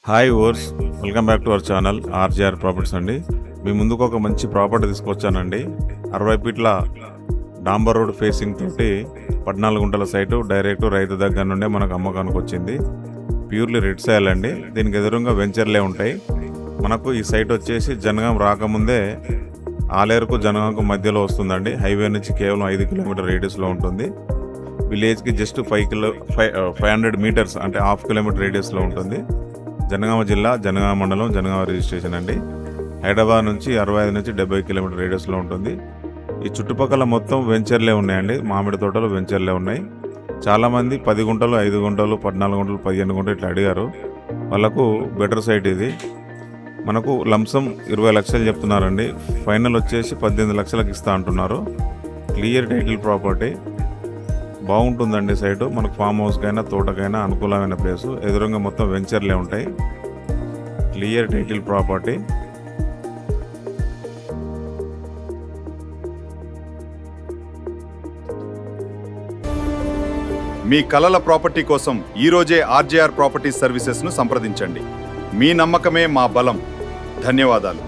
Hi ఓర్స్, welcome back to our channel RGR properties అండి. మీ ముందుకు ఒక మంచి ప్రాపర్టీ తీసుకొచ్చానండి. 60 ఫీట్ల డాంబర్ రోడ్ ఫేసింగ్ తోటి 14 గుంటల సైటు డైరెక్ట్ రైతు దగ్గర నుండే మనకు అమ్మకానికి వచ్చింది. ప్యూర్లీ రెడ్ సాయిల్ అండి. దీనికి ఎదురుగా వెంచర్లే ఉంటాయి. మనకు ఈ సైట్ వచ్చేసి జనగాం రాకముందే ఆలేరుకు జనగాంకు మధ్యలో వస్తుందండి. హైవే నుంచి కేవలం 5 కిలోమీటర్ రేడియస్లో ఉంటుంది. విలేజ్కి జస్ట్ 500 మీటర్స్ అంటే హాఫ్ కిలోమీటర్ రేడియస్లో ఉంటుంది. జనగామ జిల్లా, జనగామ మండలం, జనగామ రిజిస్ట్రేషన్ అండి. హైదరాబాద్ నుంచి 65 నుంచి 70 కిలోమీటర్ రేడియస్లో ఉంటుంది. ఈ చుట్టుపక్కల మొత్తం వెంచర్లే ఉన్నాయండి. మామిడి తోటలు వెంచర్లే ఉన్నాయి. చాలామంది 10 గుంటలు, 5 గుంటలు, 14 గుంటలు, 15 గుంటలు ఇట్లా అడిగారు. వాళ్ళకు బెటర్ సైట్ ఇది. మనకు లంసం 20 లక్షలు చెప్తున్నారండి. ఫైనల్ వచ్చేసి 18 లక్షలకు ఇస్తా అంటున్నారు. క్లియర్ టైటిల్ ప్రాపర్టీ, బాగుంటుందండి సైటు. మనకు ఫామ్ హౌస్కైనా తోటకైనా అనుకూలమైన ప్లేసు. ఎదురుగా మొత్తం వెంచర్లే ఉంటాయి. Clear title property. మీ కలల ప్రాపర్టీ కోసం ఈరోజే ఆర్జీఆర్ ప్రాపర్టీ సర్వీసెస్ను సంప్రదించండి. మీ నమ్మకమే మా బలం. ధన్యవాదాలు.